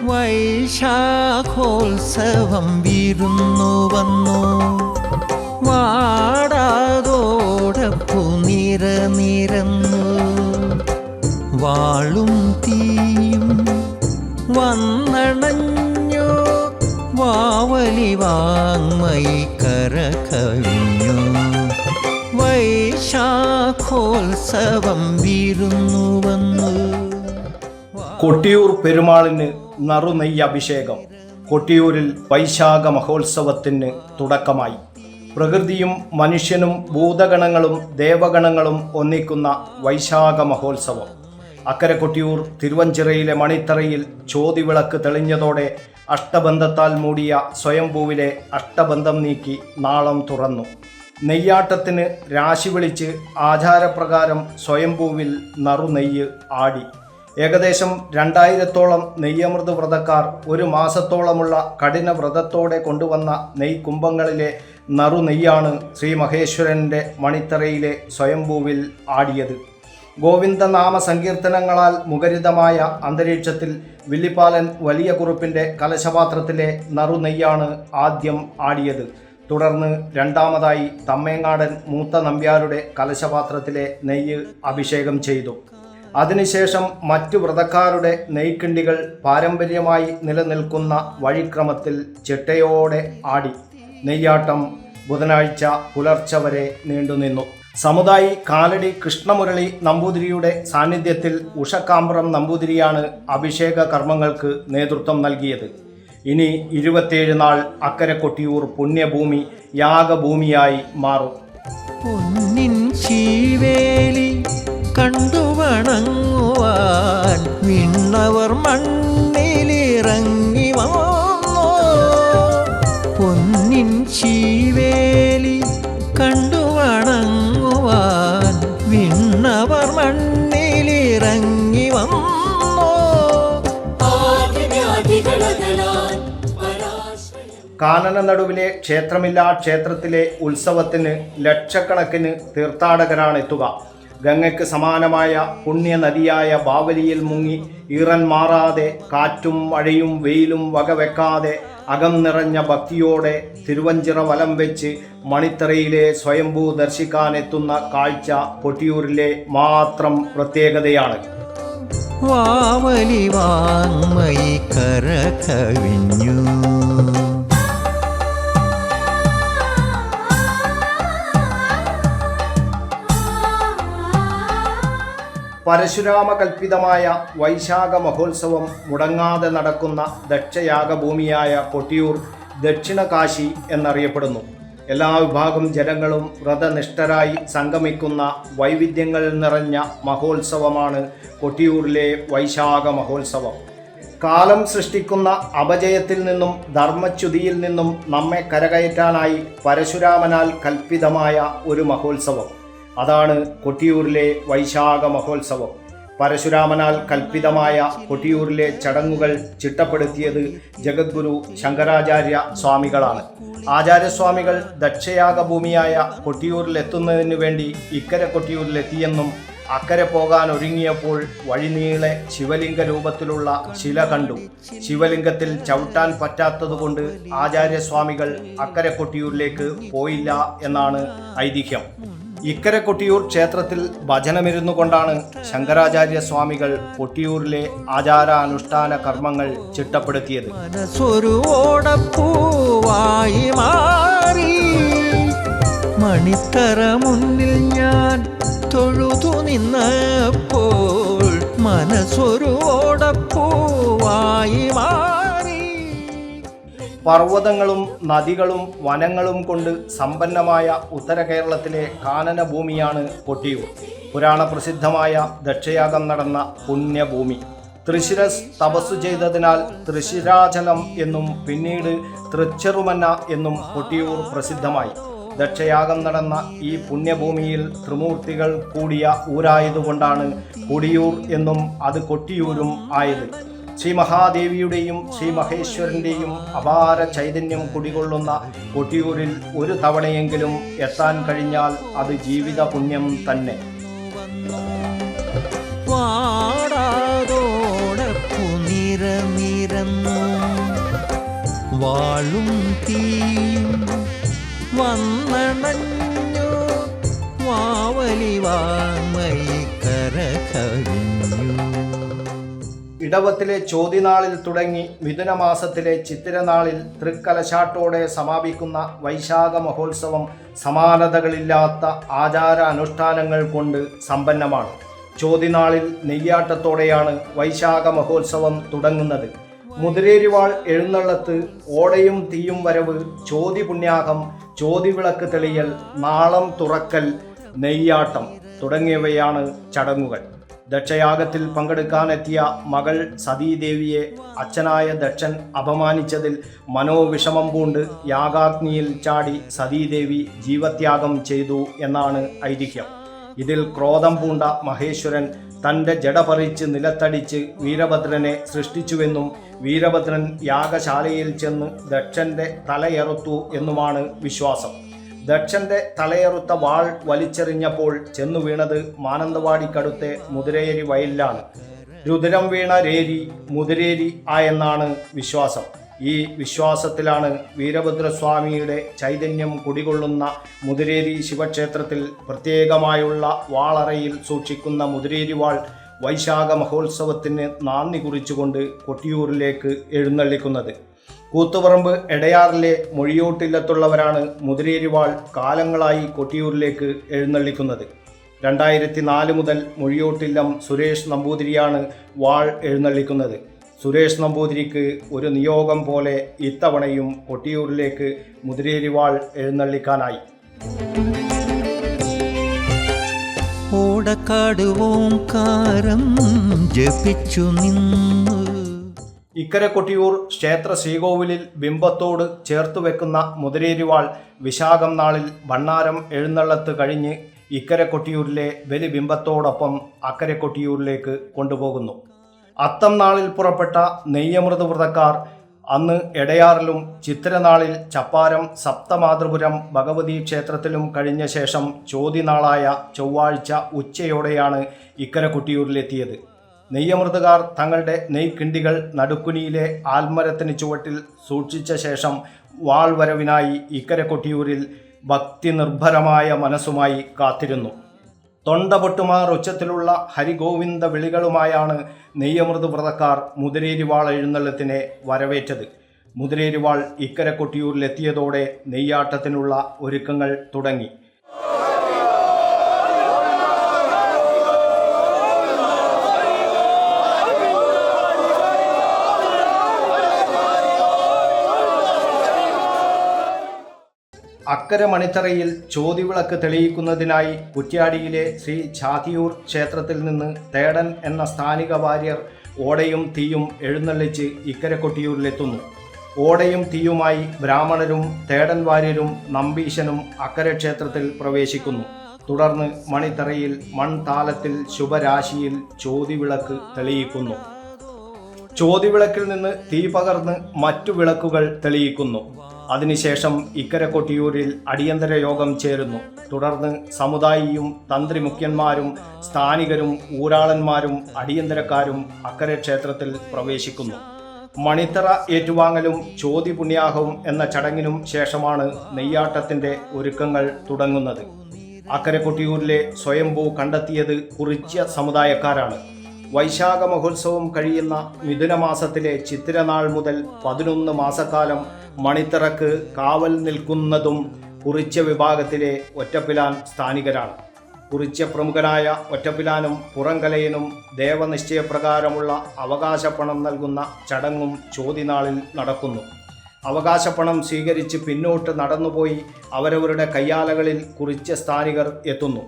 വൈശാഖോത്സവം വിരുന്നു വന്നു. വാടാതോടപ്പു നിരന്നു വാളും തീയും വന്നണഞ്ഞു. വാവലി വാങ്മയി കരകവിഞ്ഞു. വൈശാഖോത്സവം വിരുന്നു വന്നു. കൊട്ടിയൂർ പെരുമാളിന് നറുനെയ്യ് അഭിഷേകം. കൊട്ടിയൂരിൽ വൈശാഖ മഹോത്സവത്തിന് തുടക്കമായി. പ്രകൃതിയും മനുഷ്യനും ഭൂതഗണങ്ങളും ദേവഗണങ്ങളും ഒന്നിക്കുന്ന വൈശാഖ മഹോത്സവം. അക്കരെ കൊട്ടിയൂർ തിരുവഞ്ചിറയിലെ മണിത്തറയിൽ ചോതിവിളക്ക് തെളിഞ്ഞതോടെ അഷ്ടബന്ധത്താൽ മൂടിയ സ്വയംഭൂവിലെ അഷ്ടബന്ധം നീക്കി നാളം തുറന്നു. നെയ്യാട്ടത്തിന് രാശി വിളിച്ച് ആചാരപ്രകാരം സ്വയംഭൂവിൽ നറുനെയ്യ് ആടി. ഏകദേശം 2000-ഓളം നെയ്യമൃത് വ്രതക്കാർ ഒരു മാസത്തോളമുള്ള കഠിന വ്രതത്തോടെ കൊണ്ടുവന്ന നെയ്ക്കുംഭങ്ങളിലെ നറുനെയ്യാണ് ശ്രീ മഹേശ്വരൻ്റെ മണിത്തറയിലെ സ്വയംഭൂവിൽ ആടിയത്. ഗോവിന്ദനാമ സങ്കീർത്തനങ്ങളാൽ മുഖരിതമായ അന്തരീക്ഷത്തിൽ വില്ലിപ്പാലൻ വലിയ കുറുപ്പിൻ്റെ കലശപാത്രത്തിലെ നറുനെയ്യാണ് ആദ്യം ആടിയത്. തുടർന്ന് രണ്ടാമതായി തമ്മേങ്ങാടൻ മൂത്ത നമ്പ്യാരുടെ കലശപാത്രത്തിലെ നെയ്യ് അഭിഷേകം ചെയ്തു. അതിനുശേഷം മറ്റു വ്രതക്കാരുടെ നെയ്ക്കിണ്ടികൾ പാരമ്പര്യമായി നിലനിൽക്കുന്ന വഴിക്രമത്തിൽ ചിട്ടയോടെ ആടി. നെയ്യാട്ടം ബുധനാഴ്ച പുലർച്ചെ വരെ നീണ്ടുനിന്നു. സമുദായി കാലടി കൃഷ്ണമുരളി നമ്പൂതിരിയുടെ സാന്നിധ്യത്തിൽ ഉഷക്കാമ്പ്രം നമ്പൂതിരിയാണ് അഭിഷേക കർമ്മങ്ങൾക്ക് നേതൃത്വം നൽകിയത്. ഇനി 27 നാൾ അക്കരെ കൊട്ടിയൂർ പുണ്യഭൂമി യാഗഭൂമിയായി മാറും. പൊന്നിൻ ശീവേലി കണ്ടു വണങ്ങുവാൻ വിണ്ണവർ മണ്ണിലിറങ്ങി വന്നു. പൊന്നിൻ ശീവേലി കണ്ടു വണങ്ങുവാൻ വിണ്ണവർ മണ്ണിലിറങ്ങി വന്നു. കാനന നടുവിലെ ക്ഷേത്രമില്ലാ ക്ഷേത്രത്തിലെ ഉത്സവത്തിന് ലക്ഷക്കണക്കിന് തീർത്ഥാടകരാണ് എത്തുക. ഗംഗയ്ക്ക് സമാനമായ പുണ്യനദിയായ ബാവലിയിൽ മുങ്ങി ഈറൻ മാറാതെ കാറ്റും മഴയും വെയിലും വകവെക്കാതെ അകം നിറഞ്ഞ ഭക്തിയോടെ തിരുവഞ്ചിറ വലം വെച്ച് മണിത്തറയിലെ സ്വയംഭൂ ദർശിക്കാനെത്തുന്ന കാഴ്ച കൊട്ടിയൂരിലെ മാത്രം പ്രത്യേകതയാണ്. വാവലി വാങ്മയി കരകവിഞ്ഞു. പരശുരാമകൽപിതമായ വൈശാഖ മഹോത്സവം മുടങ്ങാതെ നടക്കുന്ന ദക്ഷയാഗഭൂമിയായ കൊട്ടിയൂർ ദക്ഷിണ കാശി എന്നറിയപ്പെടുന്നു. എല്ലാ വിഭാഗം ജനങ്ങളും വ്രതനിഷ്ഠരായി സംഗമിക്കുന്ന വൈവിധ്യങ്ങൾ നിറഞ്ഞ മഹോത്സവമാണ് കൊട്ടിയൂരിലെ വൈശാഖ മഹോത്സവം. കാലം സൃഷ്ടിക്കുന്ന അപജയത്തിൽ നിന്നും ധർമ്മച്യുതിയിൽ നിന്നും നമ്മെ കരകയറ്റാനായി പരശുരാമനാൽ കൽപ്പിതമായ ഒരു മഹോത്സവം. അതാണ് കൊട്ടിയൂരിലെ വൈശാഖ മഹോത്സവം. പരശുരാമനാൽ കൽപ്പിതമായ കൊട്ടിയൂരിലെ ചടങ്ങുകൾ ചിട്ടപ്പെടുത്തിയത് ജഗദ്ഗുരു ശങ്കരാചാര്യ സ്വാമികളാണ്. ആചാര്യസ്വാമികൾ ദക്ഷയാഗഭൂമിയായ കൊട്ടിയൂരിലെത്തുന്നതിനു വേണ്ടി ഇക്കരെ കൊട്ടിയൂരിലെത്തിയെന്നും അക്കരെ പോകാൻ ഒരുങ്ങിയപ്പോൾ വഴിനീളെ ശിവലിംഗ രൂപത്തിലുള്ള ശില കണ്ടു. ശിവലിംഗത്തിൽ ചവിട്ടാൻ പറ്റാത്തതുകൊണ്ട് ആചാര്യസ്വാമികൾ അക്കരെ കൊട്ടിയൂരിലേക്ക് പോയില്ല എന്നാണ് ഐതിഹ്യം. ഇക്കരെ കൊട്ടിയൂർ ക്ഷേത്രത്തിൽ ഭജനമിരുന്നു കൊണ്ടാണ് ശങ്കരാചാര്യ സ്വാമികൾ കൊട്ടിയൂരിലെ ആചാരാനുഷ്ഠാന കർമ്മങ്ങൾ ചിട്ടപ്പെടുത്തിയത്. മണിത്തറ മുന്നിൽ ഞാൻ തൊഴുതു നിന്നപ്പോൾ മനസ്സൊരു ഓടപ്പൂവായി മാറി. പർവ്വതങ്ങളും നദികളും വനങ്ങളും കൊണ്ട് സമ്പന്നമായ ഉത്തര കേരളത്തിലെ കാനന ഭൂമിയാണ് കൊട്ടിയൂർ. പുരാണ പ്രസിദ്ധമായ ദക്ഷയാഗം നടന്ന പുണ്യഭൂമി. തൃശിരസ് തപസ്സു ചെയ്തതിനാൽ തൃശിരാചലം എന്നും പിന്നീട് തൃച്ചെറുമന്ന എന്നും കൊട്ടിയൂർ പ്രസിദ്ധമായി. ദക്ഷയാഗം നടന്ന ഈ പുണ്യഭൂമിയിൽ ത്രിമൂർത്തികൾ കൂടിയ ഊരായതുകൊണ്ടാണ് കൊടിയൂർ എന്നും അത് കൊട്ടിയൂരും ആയത്. ശ്രീ മഹാദേവിയുടെയും ശ്രീ മഹേശ്വരൻ്റെയും അപാര ചൈതന്യം കുടികൊള്ളുന്ന കൊട്ടിയൂരിൽ ഒരു തവണയെങ്കിലും എത്താൻ കഴിഞ്ഞാൽ അത് ജീവിത പുണ്യം തന്നെ. വാടാതോടപ്പു നിരനിരന്ന വാളും തീയും വന്നണഞ്ഞു വാവലി വാങ്മയി കരകവിഞ്ഞു. ഇടവത്തിലെ ചോതിനാളിൽ തുടങ്ങി മിഥുനമാസത്തിലെ ചിത്തിരനാളിൽ തൃക്കലശാട്ടോടെ സമാപിക്കുന്ന വൈശാഖ മഹോത്സവം സമാനതകളില്ലാത്ത ആചാര അനുഷ്ഠാനങ്ങൾ കൊണ്ട് സമ്പന്നമാണ്. ചോതിനാളിൽ നെയ്യാട്ടത്തോടെയാണ് വൈശാഖ മഹോത്സവം തുടങ്ങുന്നത്. മുതിരേരിവാൾ എഴുന്നള്ളത്ത്, ഓടയും തീയും വരവ്, ചോതി പുണ്യാഹം, ചോതി വിളക്ക് തെളിയൽ, നാളം തുറക്കൽ, നെയ്യാട്ടം തുടങ്ങിയവയാണ് ചടങ്ങുകൾ. ദക്ഷയാഗത്തിൽ പങ്കെടുക്കാനെത്തിയ മകൾ സതീദേവിയെ അച്ഛനായ ദക്ഷൻ അപമാനിച്ചതിൽ മനോവിഷമം പൂണ്ട് യാഗാഗ്നിയിൽ ചാടി സതീദേവി ജീവത്യാഗം ചെയ്തു എന്നാണ് ഐതിഹ്യം. ഇതിൽ ക്രോധം പൂണ്ട മഹേശ്വരൻ തൻ്റെ ജട പറിച്ച് നിലത്തടിച്ച് വീരഭദ്രനെ സൃഷ്ടിച്ചുവെന്നും വീരഭദ്രൻ യാഗശാലയിൽ ചെന്ന് ദക്ഷൻ്റെ തലയറുത്തു എന്നുമാണ് വിശ്വാസം. ദക്ഷൻ്റെ തലയറുത്ത വാൾ വലിച്ചെറിഞ്ഞപ്പോൾ ചെന്നു വീണത് മാനന്തവാടിക്കടുത്തെ മുതിരേരി വയലിലാണ്. രുദ്രം വീണ രേരി മുതിരേരി ആയെന്നാണ് വിശ്വാസം. ഈ വിശ്വാസത്തിലാണ് വീരഭദ്രസ്വാമിയുടെ ചൈതന്യം കുടികൊള്ളുന്ന മുതിരേരി ശിവക്ഷേത്രത്തിൽ പ്രത്യേകമായുള്ള വാളറയിൽ സൂക്ഷിക്കുന്ന മുതിരേരി വാൾ വൈശാഖ മഹോത്സവത്തിന് നാന്ദി കുറിച്ചുകൊണ്ട് കൊട്ടിയൂരിലേക്ക് എഴുന്നള്ളിക്കുന്നത്. കൂത്തുപറമ്പ് എടയാറിലെ മൊഴിയോട്ടില്ലത്തുള്ളവരാണ് മുതിരേരി വാൾ കാലങ്ങളായി കൊട്ടിയൂരിലേക്ക് എഴുന്നള്ളിക്കുന്നത്. 2004 മുതൽ മൊഴിയോട്ടില്ലം സുരേഷ് നമ്പൂതിരിയാണ് വാൾ എഴുന്നള്ളിക്കുന്നത്. സുരേഷ് നമ്പൂതിരിക്ക് ഒരു നിയോഗം പോലെ ഇത്തവണയും കൊട്ടിയൂരിലേക്ക് മുതിരേരി വാൾ എഴുന്നള്ളിക്കാനായി. ഓടക്കാട് ഓംകാരം ജപിച്ചു നിന്നു. ഇക്കരെ കൊട്ടിയൂർ ക്ഷേത്ര ശ്രീകോവിലിൽ ബിംബത്തോട് ചേർത്തു വെക്കുന്ന മുതിരേരി വാൾ വിശാഖം നാളിൽ ഭണ്ണാരം എഴുന്നള്ളത്ത് കഴിഞ്ഞ് ഇക്കരെ കൊട്ടിയൂരിലെ ബലിബിംബത്തോടൊപ്പം അക്കരെ കൊട്ടിയൂരിലേക്ക് കൊണ്ടുപോകുന്നു. അത്തം നാളിൽ പുറപ്പെട്ട നെയ്യമൃത് വ്രതക്കാർ അന്ന് എടയാറിലും ചിത്തിരനാളിൽ ചപ്പാരം സപ്തമാതൃപുരം ഭഗവതി ക്ഷേത്രത്തിലും കഴിഞ്ഞ ശേഷം ചോതിനാളായ ചൊവ്വാഴ്ച ഉച്ചയോടെയാണ് ഇക്കരെ കൊട്ടിയൂരിലെത്തിയത്. നെയ്യമൃതുകാർ തങ്ങളുടെ നെയ്ക്കിണ്ടികൾ നടുക്കുനിയിലെ ആൽമരത്തിന് ചുവട്ടിൽ സൂക്ഷിച്ച ശേഷം വാൾ വരവിനായി ഇക്കരെ കൊട്ടിയൂരിൽ ഭക്തി നിർഭരമായ മനസ്സുമായി കാത്തിരുന്നു. തൊണ്ട പൊട്ടുമാർ ഉച്ചത്തിലുള്ള ഹരിഗോവിന്ദ വിളികളുമായാണ് നെയ്യമൃത് വ്രതക്കാർ മുതിരേരി വാൾ എഴുന്നള്ളത്തിനെ വരവേറ്റത്. മുതിരേരി വാൾ ഇക്കരെ കൊട്ടിയൂരിലെത്തിയതോടെ നെയ്യാട്ടത്തിനുള്ള ഒരുക്കങ്ങൾ തുടങ്ങി. അക്കരെ മണിത്തറയിൽ ചോതിവിളക്ക് തെളിയിക്കുന്നതിനായി കുറ്റ്യാടിയിലെ ശ്രീ ചാതിയൂർ ക്ഷേത്രത്തിൽ നിന്ന് തേടൻ എന്ന സ്ഥാനിക വാര്യർ ഓടയും തീയും എഴുന്നള്ളിച്ച് ഇക്കരെ കൊട്ടിയൂരിലെത്തുന്നു. ഓടയും തീയുമായി ബ്രാഹ്മണരും തേടൻ വാര്യരും നമ്പീശനും അക്കരെ ക്ഷേത്രത്തിൽ പ്രവേശിക്കുന്നു. തുടർന്ന് മണിത്തറയിൽ മൺതാലത്തിൽ ശുഭരാശിയിൽ ചോതിവിളക്ക് തെളിയിക്കുന്നു. ചോതിവിളക്കിൽ നിന്ന് തീ പകർന്ന് മറ്റു വിളക്കുകൾ തെളിയിക്കുന്നു. അതിനുശേഷം ഇക്കരെ കൊട്ടിയൂരിൽ അടിയന്തര യോഗം ചേരുന്നു. തുടർന്ന് സമുദായിയും തന്ത്രി മുഖ്യന്മാരും സ്ഥാനികരും ഊരാളന്മാരും അടിയന്തരക്കാരും അക്കരെ ക്ഷേത്രത്തിൽ പ്രവേശിക്കുന്നു. മണിത്തറ ഏറ്റുവാങ്ങലും ചോതി പുണ്യാഹവും എന്ന ചടങ്ങിനും ശേഷമാണ് നെയ്യാട്ടത്തിൻ്റെ ഒരുക്കങ്ങൾ തുടങ്ങുന്നത്. അക്കരെ കൊട്ടിയൂരിലെ സ്വയംഭൂ കണ്ടെത്തിയത് കുറിച്യ സമുദായക്കാരാണ്. വൈശാഖ മഹോത്സവം കഴിയുന്ന മിഥുനമാസത്തിലെ ചിത്തിരനാൾ മുതൽ 11 മാസക്കാലം മണിത്തറക്ക് കാവൽ നിൽക്കുന്നതും കുറിച്യ വിഭാഗത്തിലെ ഒറ്റപ്പിലാൻ സ്ഥാനികരാണ്. കുറിച്യ പ്രമുഖനായ ഒറ്റപ്പിലാനും പുറങ്കലയനും ദേവനിശ്ചയപ്രകാരമുള്ള അവകാശപ്പണം നൽകുന്ന ചടങ്ങും ചോതിനാളിൽ നടക്കുന്നു. അവകാശപ്പണം സ്വീകരിച്ച് പിന്നോട്ട് നടന്നുപോയി അവരവരുടെ കയ്യാലകളിൽ കുറിച്യ സ്ഥാനികർ എത്തുന്നു.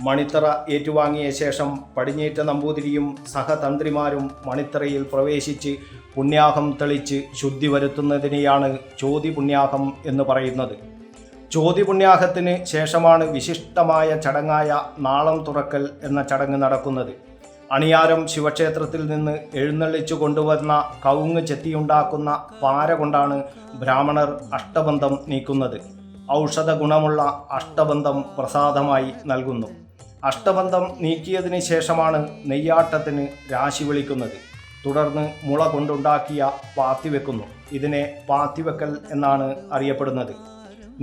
മണിത്തറ ഏറ്റുവാങ്ങിയ ശേഷം പടിഞ്ഞേറ്റ നമ്പൂതിരിയും സഹതന്ത്രിമാരും മണിത്തറയിൽ പ്രവേശിച്ച് പുണ്യാഹം തെളിച്ച് ശുദ്ധി വരുത്തുന്നതിനെയാണ് ചോതി പുണ്യാഹം എന്ന് പറയുന്നത്. ചോതി പുണ്യാഹത്തിന് ശേഷമാണ് വിശിഷ്ടമായ ചടങ്ങായ നാളം തുറക്കൽ എന്ന ചടങ്ങ് നടക്കുന്നത്. അണിയാരം ശിവക്ഷേത്രത്തിൽ നിന്ന് എഴുന്നള്ളിച്ചു കൊണ്ടുവന്ന കവുങ്ങ് ചെത്തിയുണ്ടാക്കുന്ന പാര കൊണ്ടാണ് ബ്രാഹ്മണർ അഷ്ടബന്ധം നീക്കുന്നത്. ഔഷധ ഗുണമുള്ള അഷ്ടബന്ധം പ്രസാദമായി നൽകുന്നു. അഷ്ടബന്ധം നീക്കിയതിന് ശേഷമാണ് നെയ്യാട്ടത്തിന് രാശി വിളിക്കുന്നത്. തുടർന്ന് മുള കൊണ്ടുണ്ടാക്കിയ പാത്തിവെക്കുന്നു. ഇതിനെ പാത്തിവെക്കൽ എന്നാണ് അറിയപ്പെടുന്നത്.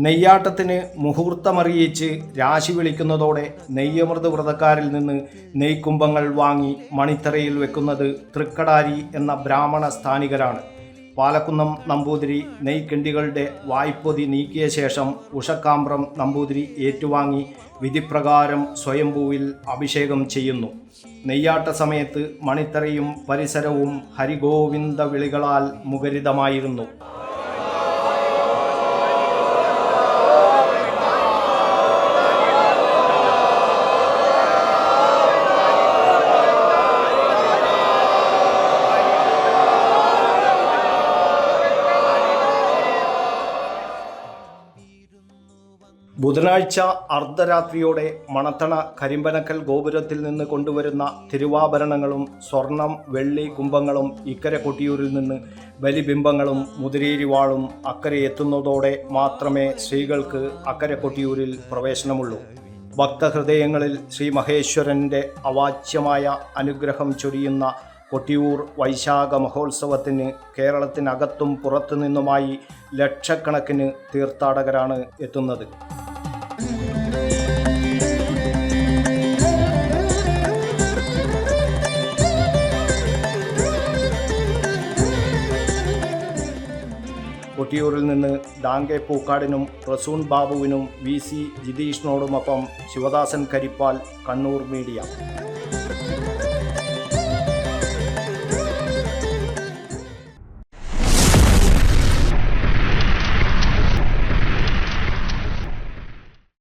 നെയ്യാട്ടത്തിന് മുഹൂർത്തമറിയിച്ച് രാശി വിളിക്കുന്നതോടെ നെയ്യമൃത് വ്രതക്കാരിൽ നിന്ന് നെയ്ക്കുംഭങ്ങൾ വാങ്ങി മണിത്തറയിൽ വെക്കുന്നത് തൃക്കടാരി എന്ന ബ്രാഹ്മണ സ്ഥാനികരാണ്. പാലക്കുന്നം നമ്പൂതിരി നെയ്ക്കിണ്ടികളുടെ വായ്പൊതി നീക്കിയ ശേഷം ഉഷക്കാമ്പ്രം നമ്പൂതിരി ഏറ്റുവാങ്ങി വിധിപ്രകാരം സ്വയംഭൂവിൽ അഭിഷേകം ചെയ്യുന്നു. നെയ്യാട്ട സമയത്ത് മണിത്തറയും പരിസരവും ഹരിഗോവിന്ദ വിളികളാൽ മുഖരിതമായിരുന്നു. ബുധനാഴ്ച അർദ്ധരാത്രിയോടെ മണത്തണ കരിമ്പനക്കൽ ഗോപുരത്തിൽ നിന്ന് കൊണ്ടുവരുന്ന തിരുവാഭരണങ്ങളും സ്വർണം വെള്ളി കുംഭങ്ങളും ഇക്കരെ കൊട്ടിയൂരിൽ നിന്ന് ബലിബിംബങ്ങളും മുതിരേരിവാളും അക്കരെ എത്തുന്നതോടെ മാത്രമേ സ്ത്രീകൾക്ക് അക്കരെ കൊട്ടിയൂരിൽ പ്രവേശനമുള്ളൂ. ഭക്തഹൃദയങ്ങളിൽ ശ്രീ മഹേശ്വരൻ്റെ അവാച്യമായ അനുഗ്രഹം ചൊരിയുന്ന കൊട്ടിയൂർ വൈശാഖ മഹോത്സവത്തിന് കേരളത്തിനകത്തും പുറത്തു നിന്നുമായി ലക്ഷക്കണക്കിന് തീർത്ഥാടകരാണ് എത്തുന്നത്. കൊട്ടിയൂരിൽ നിന്ന് ഡാങ്കെ പൂക്കാടിനും റസൂൺ ബാബുവിനും VC ജിതീഷിനോടുമൊപ്പം ശിവദാസൻ കരിപ്പാൽ, കണ്ണൂർ മീഡിയ.